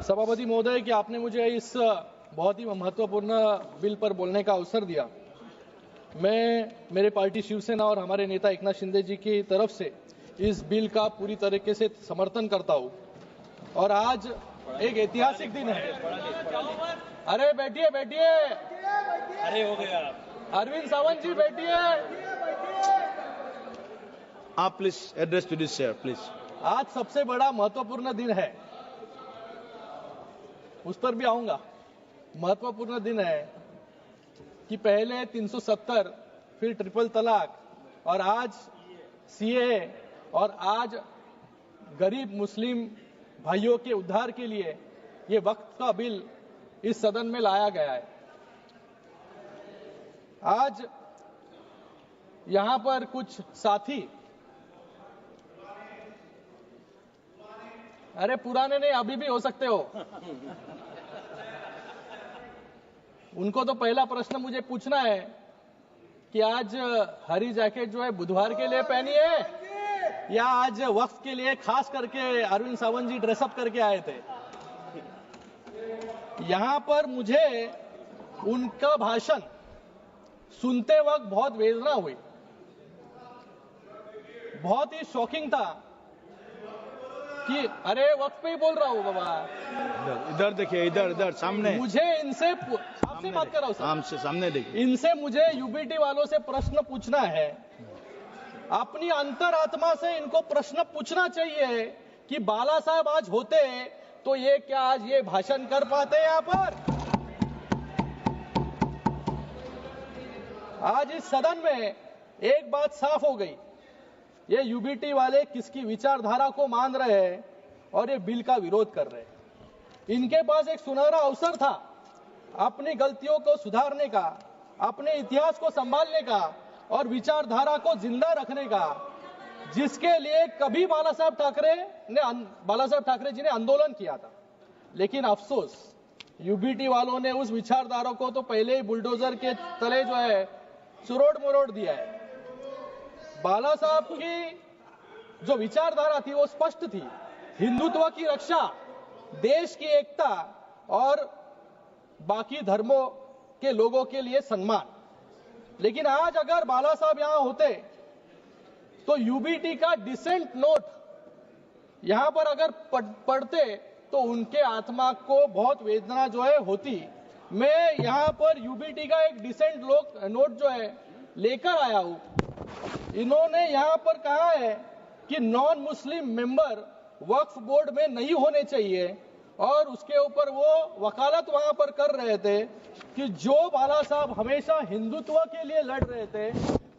सभापति महोदय कि आपने मुझे इस बहुत ही महत्वपूर्ण बिल पर बोलने का अवसर दिया। मैं मेरे पार्टी शिवसेना और हमारे नेता एकनाथ शिंदे जी की तरफ से इस बिल का पूरी तरीके से समर्थन करता हूं और आज एक ऐतिहासिक दिन है। अरे बैठिए बैठिए, अरे हो गया। अरविंद सावंत जी बैठिए। आप please address to this chair please. आज सबसे बड़ा महत्वपूर्ण दिन है, उस पर भी आऊंगा। महत्वपूर्ण दिन है कि पहले 370, फिर ट्रिपल तलाक और आज सीए और आज गरीब मुस्लिम भाइयों के उद्धार के लिए ये वक्त का बिल इस सदन में लाया गया है। आज यहां पर कुछ साथी, अरे पुराने नहीं अभी भी हो सकते हो, उनको तो पहला प्रश्न मुझे पूछना है कि आज हरी जैकेट जो है बुधवार के लिए पहनी है या आज वक्त के लिए खास करके अरविंद सावंत जी ड्रेसअप करके आए थे। यहां पर मुझे उनका भाषण सुनते वक्त बहुत वेदना हुई, बहुत ही शॉकिंग था कि अरे वक्त पे ही बोल रहा हूं बाबा, इधर देखिए, इधर सामने। मुझे इनसे आपसे बात कर रहा हूं सर, हमसे सामने देखिए। इनसे मुझे यूबीटी वालों से प्रश्न पूछना है। अपनी अंतरात्मा से इनको प्रश्न पूछना चाहिए कि बाला साहब आज होते तो ये क्या आज ये भाषण कर पाते यहां पर? आज इस सदन में एक बात साफ हो गई, ये यूबीटी वाले किसकी विचारधारा को मान रहे हैं और ये बिल का विरोध कर रहे हैं। इनके पास एक सुनहरा अवसर था अपनी गलतियों को सुधारने का, अपने इतिहास को संभालने का और विचारधारा को जिंदा रखने का, जिसके लिए कभी बाला साहब ठाकरे जी ने आंदोलन किया था। लेकिन अफसोस यूबीटी वालों ने उस विचारधारा को तो पहले ही बुलडोजर के तले जो है चुरोड़ मरोड़ दिया है। बाला साहब की जो विचारधारा थी वो स्पष्ट थी, हिंदुत्व की रक्षा, देश की एकता और बाकी धर्मों के लोगों के लिए सम्मान। लेकिन आज अगर बाला साहब यहां होते तो यूबीटी का डिसेंट नोट यहां पर अगर पढ़ते तो उनके आत्मा को बहुत वेदना जो है होती। मैं यहां पर यूबीटी का एक डिसेंट नोट जो है लेकर आया हूं। इन्होंने यहां पर कहा है कि नॉन मुस्लिम मेंबर वक्फ बोर्ड में नहीं होने चाहिए और उसके ऊपर वो वकालत वहां पर कर रहे थे कि जो बाला साहब हमेशा हिंदुत्व के लिए लड़ रहे थे।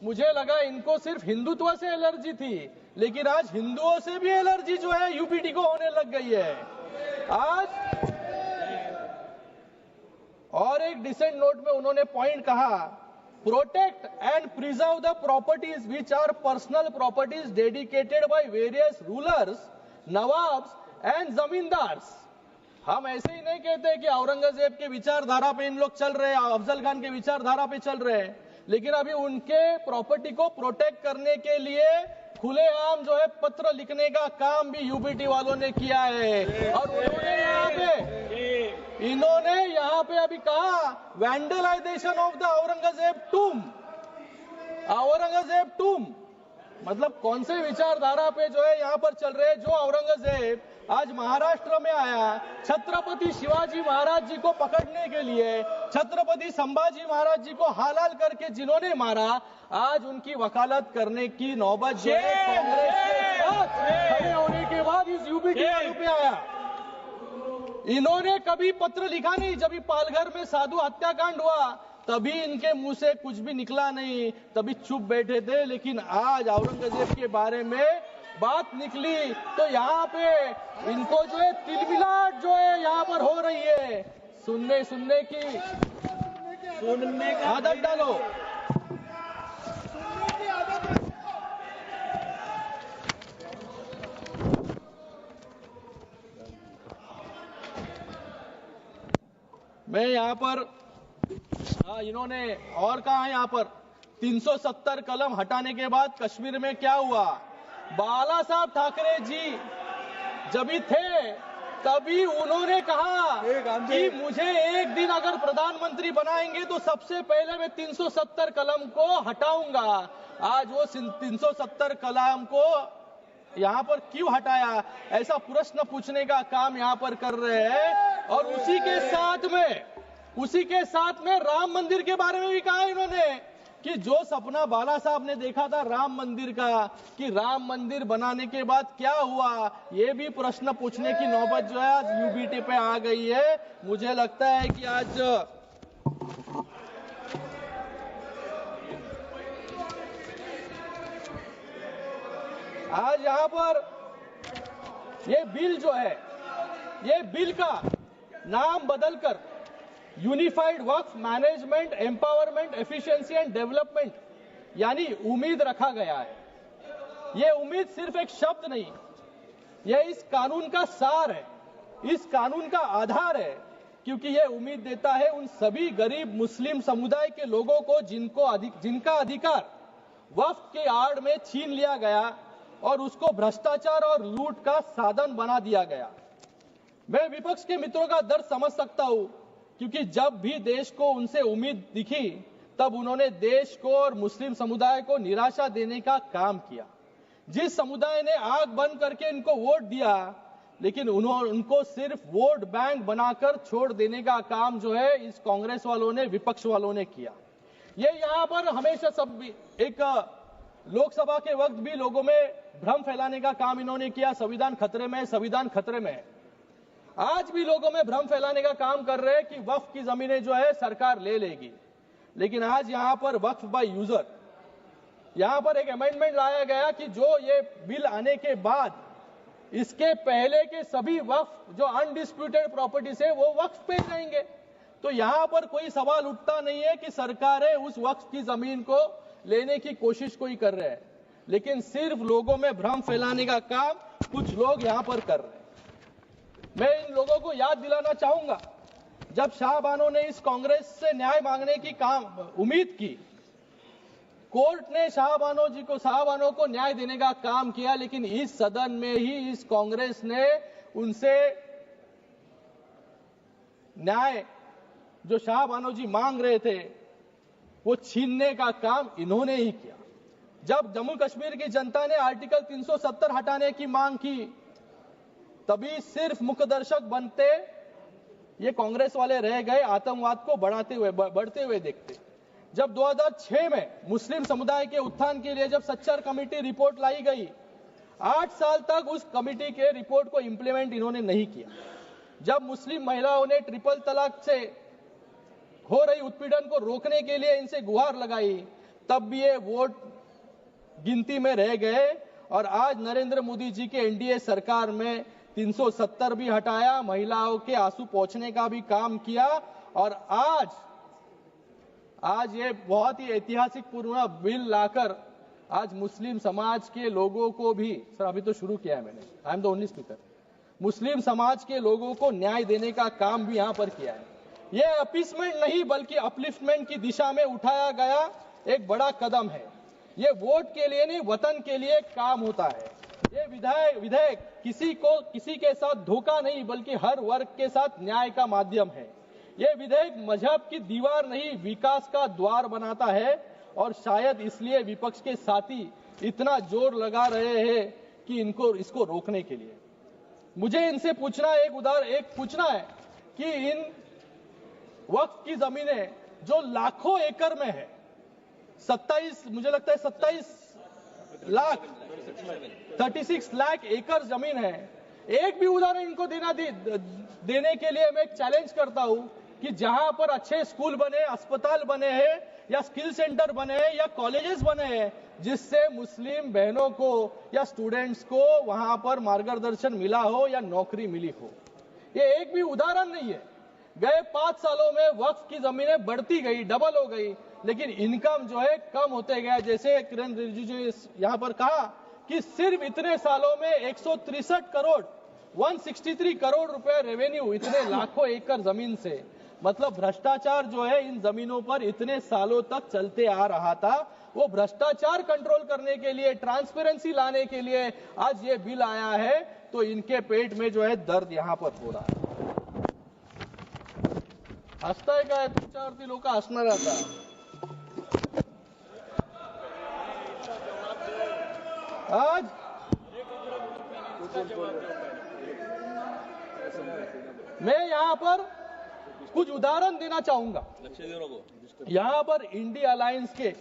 मुझे लगा इनको सिर्फ हिंदुत्व से एलर्जी थी, लेकिन आज हिंदुओं से भी एलर्जी जो है यूपीटी को होने लग गई है आज। और एक डिसेंट नोट में उन्होंने पॉइंट कहा, protect and preserve the properties which are personal properties dedicated by various rulers, nawabs and zamindars. हम ऐसे ही नहीं कहते कि औरंगजेब के विचारधारा पे इन लोग चल रहे हैं, अफजल खान के विचारधारा पे चल रहे हैं, लेकिन अभी उनके प्रॉपर्टी को प्रोटेक्ट करने के लिए खुलेआम जो है पत्र लिखने का काम भी यूबीटी वालों ने किया है। और इन्होंने यहाँ पे अभी कहा वैंडलाइजेशन ऑफ द औरंगजेब टूम, मतलब कौन से विचारधारा पे जो है यहाँ पर चल रहे हैं। जो औरंगजेब आज महाराष्ट्र में आया छत्रपति शिवाजी महाराज जी को पकड़ने के लिए, छत्रपति संभाजी महाराज जी को हालाल करके जिन्होंने मारा, आज उनकी वकालत करने की नौबत जो है कांग्रेस के साथ खड़े होने के बाद इस यूबीटी वालों पे आया। इन्होंने कभी पत्र लिखा नहीं। जब पालघर में साधु हत्याकांड हुआ तभी इनके मुंह से कुछ भी निकला नहीं, तभी चुप बैठे थे। लेकिन आज औरंगजेब के बारे में बात निकली तो यहाँ पे इनको जो है तिलमिलाट जो है यहाँ पर हो रही है। सुनने की आदत डालो। मैं यहाँ पर इन्होंने और कहा यहाँ पर 370 कलम हटाने के बाद कश्मीर में क्या हुआ, बाला साहब ठाकरे जी जब भी थे तभी उन्होंने कहा कि मुझे एक दिन अगर प्रधानमंत्री बनाएंगे तो सबसे पहले मैं 370 कलम को हटाऊंगा। आज वो 370 कलम को यहाँ पर क्यों हटाया, ऐसा प्रश्न पूछने का काम यहाँ पर कर रहे हैं। और उसी के साथ में राम मंदिर के बारे में भी कहा इन्होंने कि जो सपना बाला साहब ने देखा था राम मंदिर का, कि राम मंदिर बनाने के बाद क्या हुआ, ये भी प्रश्न पूछने की नौबत जो है आज यूबीटी पे आ गई है। मुझे लगता है कि आज यहाँ पर ये बिल जो है, ये बिल का नाम बदलकर unified Waqf management empowerment efficiency and development यानी उम्मीद रखा गया है। ये उम्मीद सिर्फ एक शब्द नहीं, यह इस कानून का सार है, इस कानून का आधार है, क्योंकि यह उम्मीद देता है उन सभी गरीब मुस्लिम समुदाय के लोगों को जिनका अधिकार वक्फ के आड़ में छीन लिया गया और उसको भ्रष्टाचार और लूट का साधन बना दिया गया। मैं विपक्ष के मित्रों का दर्द समझ सकता हूं, क्योंकि जब भी देश को उनसे उम्मीद दिखी तब उन्होंने देश को और मुस्लिम समुदाय को निराशा देने का काम किया। जिस समुदाय ने आंख बंद करके इनको वोट दिया, लेकिन उनको सिर्फ वोट बैंक बनाकर छोड़ देने का काम जो है इस कांग्रेस वालों ने, विपक्ष वालों ने किया। ये यहाँ पर हमेशा सब एक लोकसभा के वक्त भी लोगों में भ्रम फैलाने का काम इन्होंने किया, संविधान खतरे में, संविधान खतरे में। आज भी लोगों में भ्रम फैलाने का काम कर रहे हैं कि वक्फ की जमीनें जो है सरकार ले लेगी। लेकिन आज यहां पर वक्फ बाय यूजर, यहां पर एक अमेंडमेंट लाया गया कि जो ये बिल आने के बाद इसके पहले के सभी वक्फ जो अनडिस्प्यूटेड प्रॉपर्टीज है वो वक्फ पे जाएंगे। तो यहां पर कोई सवाल उठता नहीं है कि सरकारें उस वक्फ की जमीन को लेने की कोशिश कोई कर रहे हैं, लेकिन सिर्फ लोगों में भ्रम फैलाने का काम कुछ लोग यहां पर कर रहे हैं। मैं इन लोगों को याद दिलाना चाहूंगा, जब शाहबानो ने इस कांग्रेस से न्याय मांगने की उम्मीद की, कोर्ट ने शाहबानो को न्याय देने का काम किया, लेकिन इस सदन में ही इस कांग्रेस ने उनसे न्याय जो शाहबानो जी मांग रहे थे वो छीनने का काम इन्होंने ही किया। जब जम्मू कश्मीर की जनता ने आर्टिकल 370 हटाने की मांग की, तभी सिर्फ मुखदर्शक बनते ये कांग्रेस वाले रह गए, आतंकवाद को बढ़ते हुए देखते। जब 2006 में मुस्लिम समुदाय के उत्थान के लिए जब सच्चर कमेटी रिपोर्ट लाई गई, 8 साल तक उस कमेटी के रिपोर्ट को इंप्लीमेंट इन्होंने नहीं किया। जब मुस्लिम महिलाओं ने ट्रिपल तलाक से हो रही उत्पीड़न को रोकने के लिए इनसे गुहार लगाई, तब भी ये वोट गिनती में रह गए। और आज नरेंद्र मोदी जी के एनडीए सरकार में 370 भी हटाया, महिलाओं के आंसू पोंछने का भी काम किया। और आज ये बहुत ही ऐतिहासिक पूर्ण बिल लाकर आज मुस्लिम समाज के लोगों को भी, सर अभी तो शुरू किया है मैंने, I am the only speaker, Muslim समाज के लोगों को न्याय देने का काम भी यहां पर किया है। ये अपीसमेंट नहीं बल्कि अपलिफ्टमेंट की दिशा में उठाया गया एक बड़ा कदम है। ये वोट के लिए नहीं, वतन के लिए काम होता है। ये विधेयक किसी के साथ धोखा नहीं बल्कि हर वर्ग के साथ न्याय का माध्यम है। ये विधेयक मजहब की दीवार नहीं, विकास का द्वार बनाता है। और शायद इसलिए विपक्ष के साथी इतना जोर लगा रहे हैं कि इसको रोकने के लिए। मुझे इनसे पूछना है कि इन वक्फ की जमीनें जो लाखों एकड़ में है, 36 लाख एकड़ जमीन है, एक भी उदाहरण इनको देने के लिए मैं एक चैलेंज करता हूं कि जहां पर अच्छे स्कूल बने, अस्पताल बने हैं या स्किल सेंटर बने हैं या कॉलेजेस बने हैं, जिससे मुस्लिम बहनों को या स्टूडेंट्स को वहां पर मार्गदर्शन मिला हो या नौकरी मिली हो, ये एक भी उदाहरण नहीं है। गए 5 सालों में वक्फ की जमीनें बढ़ती गई, डबल हो गई, लेकिन इनकम जो है कम होते गया। जैसे किरण रिजिजू ने यहां पर कहा कि सिर्फ इतने सालों में 163 करोड़ 163 करोड़ रुपए रेवेन्यू, इतने लाखों एकड़ जमीन से, मतलब भ्रष्टाचार जो है इन जमीनों पर इतने सालों तक चलते आ रहा था, वो भ्रष्टाचार कंट्रोल करने के लिए, ट्रांसपेरेंसी लाने के लिए आज ये बिल आया है, तो इनके पेट में जो है दर्द यहां पर हो रहा है. हसताय काय? तुमच्यावरती लोक हसणार आता. आज मैं यहां पर कुछ उदाहरण देना चाहूंगा. यहां पर इंडिया अलायंस के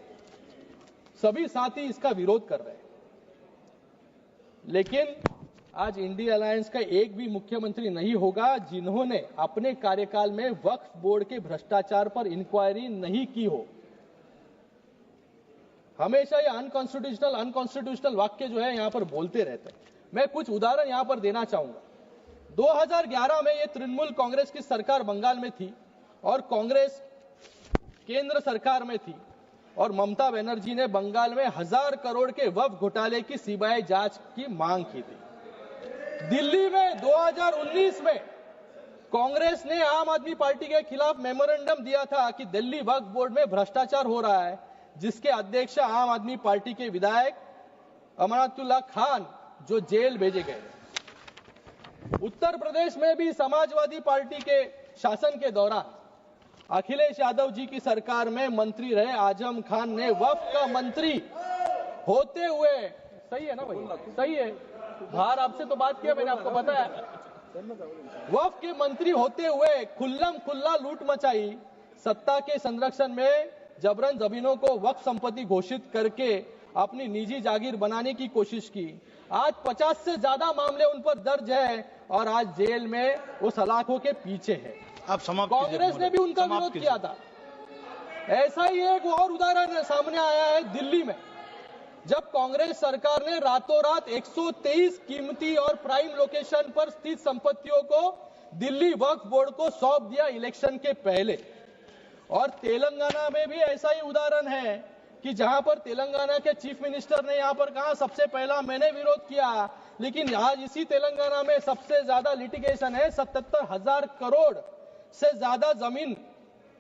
सभी साथी इसका विरोध कर रहे हैं, लेकिन आज इंडिया अलायंस का एक भी मुख्यमंत्री नहीं होगा जिन्होंने अपने कार्यकाल में वक्फ बोर्ड के भ्रष्टाचार पर इंक्वायरी नहीं की हो. हमेशा ये अनकॉन्स्टिट्यूशनल वाक्य जो है यहां पर बोलते रहते हैं. मैं कुछ उदाहरण यहां पर देना चाहूंगा. 2011 में ये तृणमूल कांग्रेस की सरकार बंगाल में थी और कांग्रेस केंद्र सरकार में थी, और ममता बनर्जी ने बंगाल में 1000 करोड़ के वक्फ घोटाले की सीबीआई जांच की मांग की थी. दिल्ली में 2019 में कांग्रेस ने आम आदमी पार्टी के खिलाफ मेमोरेंडम दिया था कि दिल्ली वक्फ बोर्ड में भ्रष्टाचार हो रहा है, जिसके अध्यक्ष आम आदमी पार्टी के विधायक अमनातुल्लाह खान जो जेल भेजे गए. उत्तर प्रदेश में भी समाजवादी पार्टी के शासन के दौरान अखिलेश यादव जी की सरकार में मंत्री रहे आजम खान ने वक्फ का मंत्री होते हुए, सही है ना भाई, सही है, बाहर आपसे तो बात किया मैंने, आपको पता है, वक्फ के मंत्री होते हुए खुल्लम खुल्ला लूट मचाई, सत्ता के संरक्षण में जबरन जमीनों को वक्फ संपत्ति घोषित करके अपनी निजी जागीर बनाने की कोशिश की. आज 50 से ज्यादा मामले उन पर दर्ज है और आज जेल में वो सलाखों के पीछे है. आप समाप्त कीजिए. कांग्रेस ने भी उनका विरोध किया था. ऐसा ही एक और उदाहरण सामने आया है दिल्ली में, जब कांग्रेस सरकार ने रातों रात 123 कीमती और प्राइम लोकेशन पर स्थित संपत्तियों को दिल्ली वक्फ बोर्ड को सौंप दिया इलेक्शन के पहले. और तेलंगाना में भी ऐसा ही उदाहरण है कि जहां पर तेलंगाना के चीफ मिनिस्टर ने यहां पर कहा सबसे पहला मैंने विरोध किया, लेकिन आज इसी तेलंगाना में सबसे ज्यादा लिटिगेशन है. 77,000 करोड़ से ज्यादा जमीन,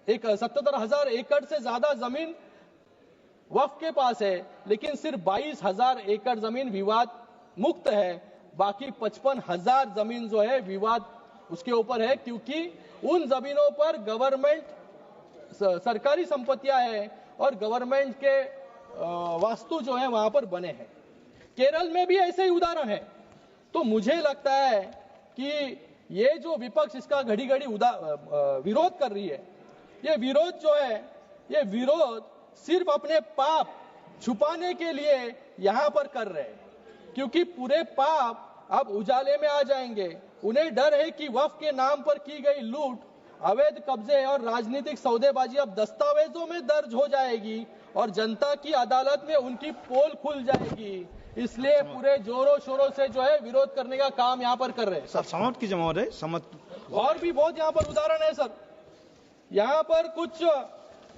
77,000 एकड़ से ज्यादा जमीन वक्फ के पास है, लेकिन सिर्फ 22,000 एकड़ जमीन विवाद मुक्त है. बाकी 55,000 जमीन जो है विवाद उसके ऊपर है, क्योंकि उन जमीनों पर गवर्नमेंट सरकारी संपत्तियां हैं और गवर्नमेंट के वास्तु जो है वहां पर बने हैं. केरल में भी ऐसे ही उदाहरण है. तो मुझे लगता है कि ये जो विपक्ष इसका घड़ी घड़ी विरोध कर रही है, ये विरोध जो है, ये विरोध सिर्फ अपने पाप छुपाने के लिए यहां पर कर रहे हैं, क्योंकि पूरे पाप अब उजाले में आ जाएंगे. उन्हें डर है कि वक्फ के नाम पर की गई लूट, अवैध कब्जे और राजनीतिक सौदेबाजी अब दस्तावेजों में दर्ज हो जाएगी और जनता की अदालत में उनकी पोल खुल जाएगी. इसलिए पूरे जोरों शोरों से जो है विरोध करने का काम यहाँ पर कर रहे हैं. सर समाप्त कीजिए महोदय. और भी बहुत यहाँ पर उदाहरण है सर. यहाँ पर कुछ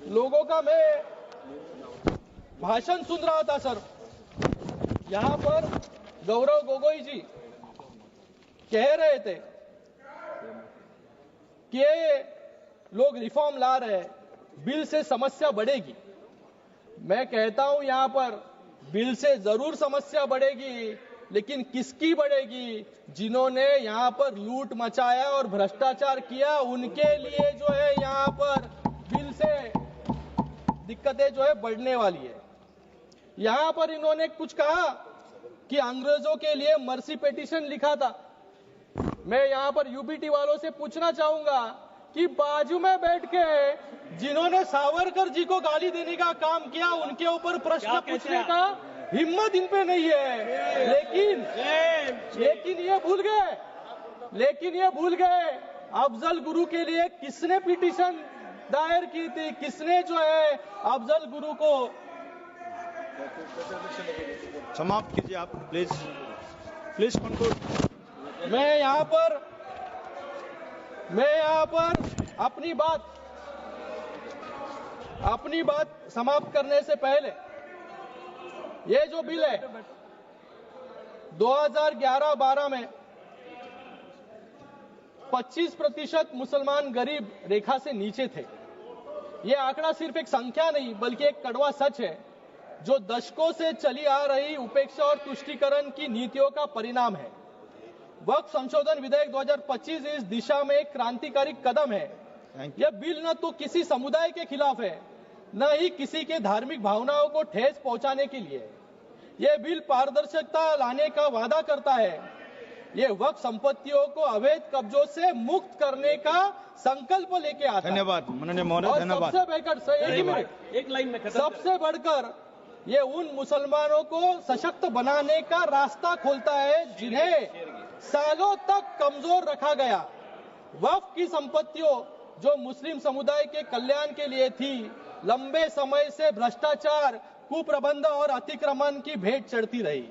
लोगों का मैं भाषण सुन रहा था सर. यहाँ पर गौरव गोगोई जी कह रहे थे कि ये लोग रिफॉर्म ला रहे हैं, बिल से समस्या बढ़ेगी. मैं कहता हूं यहां पर बिल से जरूर समस्या बढ़ेगी, लेकिन किसकी बढ़ेगी? जिन्होंने यहां पर लूट मचाया और भ्रष्टाचार किया, उनके लिए जो है यहां पर बिल से दिक्कतें जो है बढ़ने वाली है. यहां पर इन्होंने कुछ कहा कि अंग्रेजों के लिए मर्सी पिटीशन लिखा था. मैं यहां पर यूबीटी वालों से पूछना चाहूंगा कि बाजू में बैठ के जिन्होंने सावरकर जी को गाली देने का काम किया, उनके ऊपर प्रश्न पूछने का हिम्मत इन पे नहीं है. लेकिन ये भूल गए अफजल गुरु के लिए किसने पिटीशन दायर की थी, किसने जो है अफजल गुरु को. समाप्त कीजिए आप प्लीज कंक्लूड. मैं यहाँ पर अपनी बात समाप्त करने से पहले, ये जो बिल है 2011-12 में 25% मुसलमान गरीब रेखा से नीचे थे। ये आंकड़ा सिर्फ एक संख्या नहीं बल्कि एक कड़वा सच है जो दशकों से चली आ रही उपेक्षा और तुष्टीकरण की नीतियों का परिणाम है। वक्फ संशोधन विधेयक 2025 इस दिशा में एक क्रांतिकारी कदम है। यह बिल न तो किसी समुदाय के खिलाफ है, न ही किसी के धार्मिक भावनाओं को ठेस पहुंचाने के लिए। यह बिल पारदर्शिता लाने का वादा करता है। ये वक्फ संपत्तियों को अवैध कब्जों से मुक्त करने का संकल्प लेके आता है। धन्यवाद माननीय महोदय, धन्यवाद। सबसे बढ़कर एक लाइन में खत्म सबसे बढ़कर ये उन मुसलमानों को सशक्त बनाने का रास्ता खोलता है जिन्हें सालों तक कमजोर रखा गया। वक्फ की संपत्तियों जो मुस्लिम समुदाय के कल्याण के लिए थी, लंबे समय से भ्रष्टाचार, कुप्रबंध और अतिक्रमण की भेंट चढ़ती रही।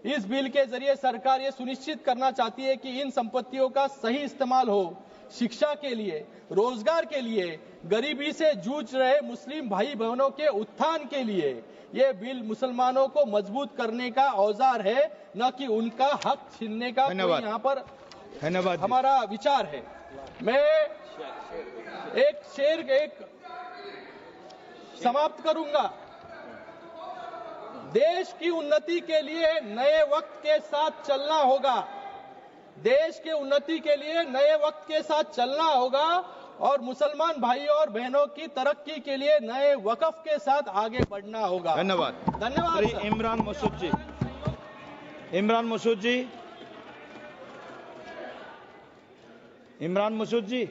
इस बिल के जरिए सरकार ये सुनिश्चित करना चाहती है कि इन संपत्तियों का सही इस्तेमाल हो, शिक्षा के लिए, रोजगार के लिए, गरीबी से जूझ रहे मुस्लिम भाई बहनों के उत्थान के लिए। ये बिल मुसलमानों को मजबूत करने का औजार है, न कि उनका हक छीनने का कोई यहाँ पर धन्यवाद हमारा विचार है। मैं एक समाप्त करूंगा। देश की उन्नति के लिए नए वक्त के साथ चलना होगा। देश के उन्नति के लिए नए वक्त के साथ चलना होगा और मुसलमान भाइयों और बहनों की तरक्की के लिए नए वक्फ के साथ आगे बढ़ना होगा। धन्यवाद। धन्यवाद। श्री इमरान मसूद जी, इमरान मसूद जी, इमरान मसूद जी।